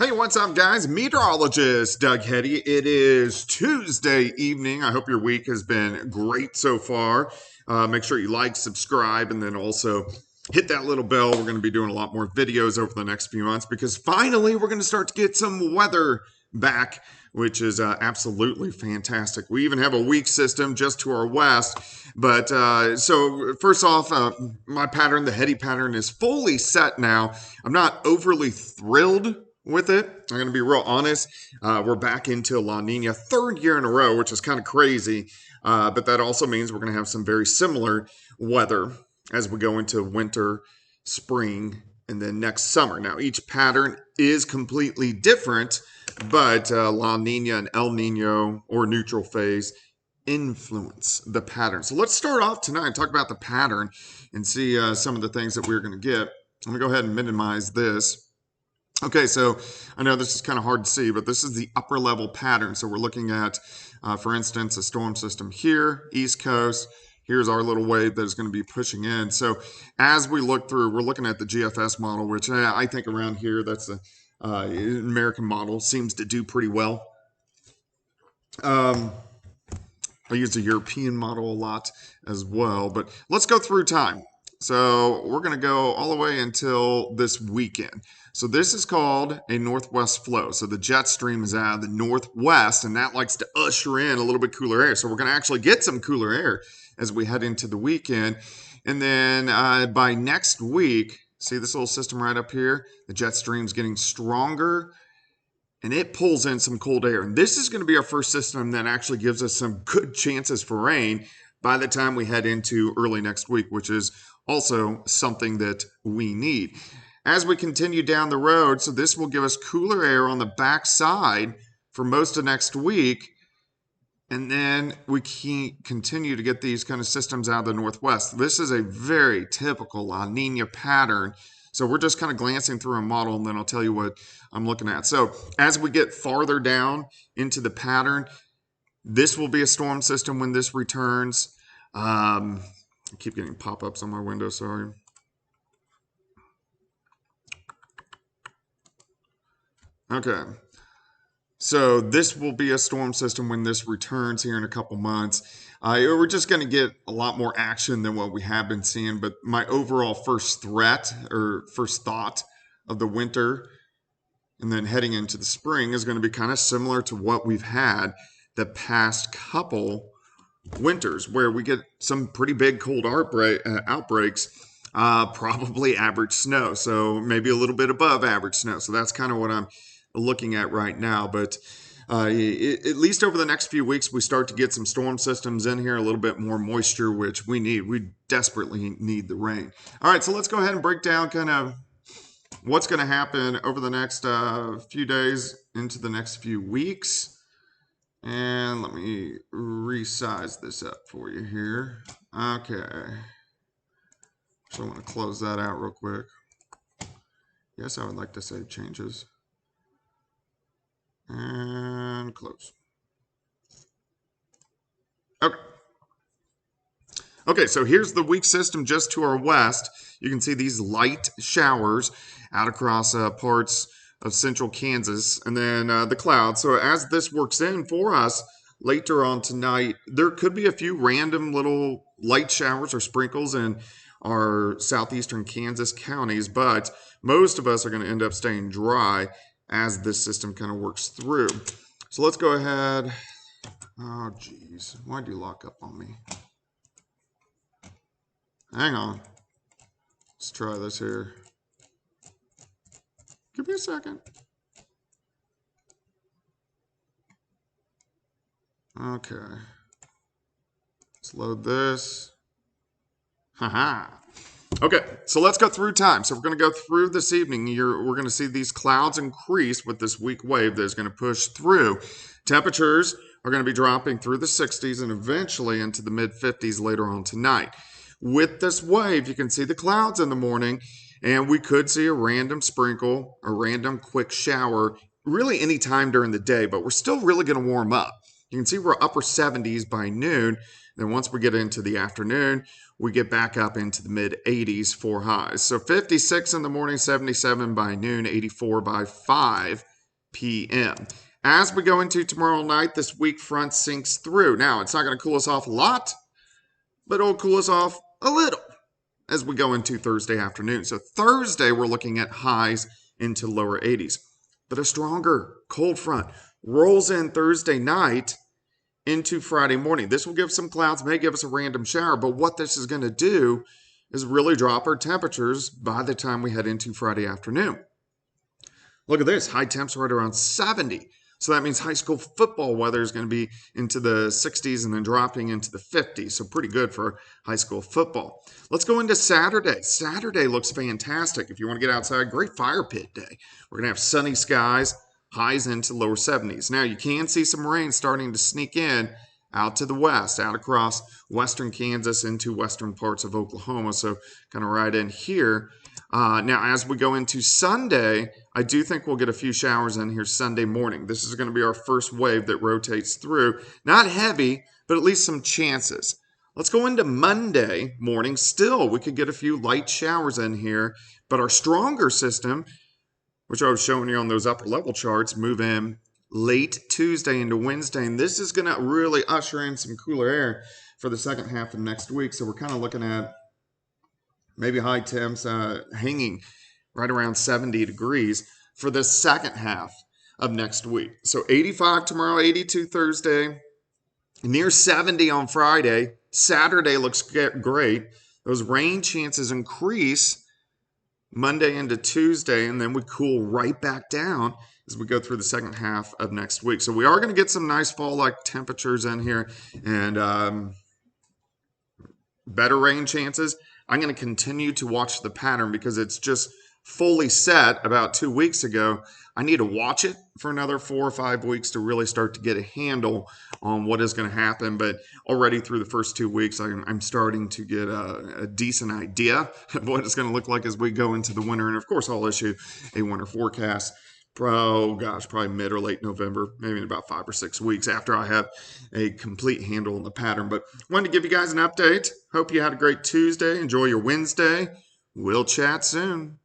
Hey, what's up, guys? Meteorologist Doug Heady. It is Tuesday evening. I hope your week has been great so far. Make sure you like, subscribe, and then also hit that little bell. We're going to be doing a lot more videos over the next few months because finally we're going to start to get some weather back, which is absolutely fantastic. We even have a weak system just to our west. But so first off, my pattern, the Heady pattern, is fully set now. I'm not overly thrilled with it. I'm going to be real honest. We're back into La Nina, third year in a row, which is kind of crazy. But that also means we're going to have some very similar weather as we go into winter, spring, and then next summer. Now, each pattern is completely different, but La Nina and El Nino, or neutral phase, influence the pattern. So let's start off tonight and talk about the pattern and see some of the things that we're going to get. I'm going to go ahead and minimize this. Okay, so I know this is kind of hard to see, but this is the upper level pattern. So we're looking at, for instance, a storm system here, East Coast. Here's our little wave that is going to be pushing in. So as we look through, we're looking at the GFS model, which I think around here, that's the American model, seems to do pretty well. I use the European model a lot as well, but let's go through time. So we're going to go all the way until this weekend. So this is called a northwest flow. So the jet stream is out of the northwest, and that likes to usher in a little bit cooler air. So we're going to actually get some cooler air as we head into the weekend. And then by next week, see this little system right up here? The jet stream's getting stronger, and it pulls in some cold air. And this is going to be our first system that actually gives us some good chances for rain by the time we head into early next week, which is also something that we need. As we continue down the road, so this will give us cooler air on the backside for most of next week. And then we can continue to get these kind of systems out of the northwest. This is a very typical La Nina pattern. So we're just kind of glancing through a model, and then I'll tell you what I'm looking at. So as we get farther down into the pattern, this will be a storm system when this returns. I keep getting pop-ups on my window, sorry. Okay. So this will be a storm system when this returns here in a couple months. We're just going to get a lot more action than what we have been seeing. But my overall first threat or first thought of the winter and then heading into the spring is going to be kind of similar to what we've had the past couple winters, where we get some pretty big cold outbreaks, probably average snow. So maybe a little bit above average snow. So that's kind of what I'm looking at right now. But at least over the next few weeks, we start to get some storm systems in here, a little bit more moisture, which we need. We desperately need the rain. All right, so let's go ahead and break down kind of what's going to happen over the next few days into the next few weeks. And let me resize this up for you here. Okay. So I want to close that out real quick. Yes, I would like to save changes. And close. Okay. Okay, so here's the weak system just to our west. You can see these light showers out across parts of central Kansas, and then the clouds. So as this works in for us later on tonight, there could be a few random little light showers or sprinkles in our southeastern Kansas counties, but most of us are going to end up staying dry as this system kind of works through. So let's go ahead. Oh, geez. Why'd you lock up on me? Hang on. Let's try this here. Give me a second. Okay. Let's load this. Haha. Okay, so let's go through time. So we're going to go through this evening. We're going to see these clouds increase with this weak wave that is going to push through. Temperatures are going to be dropping through the 60s and eventually into the mid-50s later on tonight. With this wave, you can see the clouds in the morning, and we could see a random sprinkle, a random quick shower, really any time during the day, but we're still really going to warm up. You can see we're upper 70s by noon. Then once we get into the afternoon, we get back up into the mid 80s for highs. So 56 in the morning, 77 by noon, 84 by 5. p.m. As we go into tomorrow night, this weak front sinks through. Now, it's not going to cool us off a lot, but it'll cool us off a little as we go into Thursday afternoon. So Thursday, we're looking at highs into lower 80s. But a stronger cold front rolls in Thursday night into Friday morning. This will give some clouds, may give us a random shower, but what this is going to do is really drop our temperatures by the time we head into Friday afternoon. Look at this, high temps right around 70. So that means high school football weather is going to be into the 60s and then dropping into the 50s. So pretty good for high school football. Let's go into Saturday. Saturday looks fantastic. If you want to get outside, great fire pit day. We're going to have sunny skies, highs into lower 70s. Now, you can see some rain starting to sneak in out to the west, out across western Kansas into western parts of Oklahoma. So kind of right in here. Now, as we go into Sunday, I do think we'll get a few showers in here Sunday morning. This is going to be our first wave that rotates through. Not heavy, but at least some chances. Let's go into Monday morning. Still, we could get a few light showers in here, but our stronger system, which I was showing you on those upper level charts, move in late Tuesday into Wednesday. And this is going to really usher in some cooler air for the second half of next week. So we're kind of looking at maybe high temps hanging right around 70 degrees for the second half of next week. So 85 tomorrow, 82 Thursday, near 70 on Friday. Saturday looks great. Those rain chances increase Monday into Tuesday, and then we cool right back down as we go through the second half of next week. So we are going to get some nice fall-like temperatures in here and better rain chances. I'm going to continue to watch the pattern because it's just fully set about 2 weeks ago. I need to watch it for another 4 or 5 weeks to really start to get a handle on what is going to happen. But already through the first 2 weeks, I'm starting to get a decent idea of what it's going to look like as we go into the winter. And of course, I'll issue a winter forecast. Probably mid or late November, maybe in about 5 or 6 weeks after I have a complete handle on the pattern. But wanted to give you guys an update. Hope you had a great Tuesday. Enjoy your Wednesday. We'll chat soon.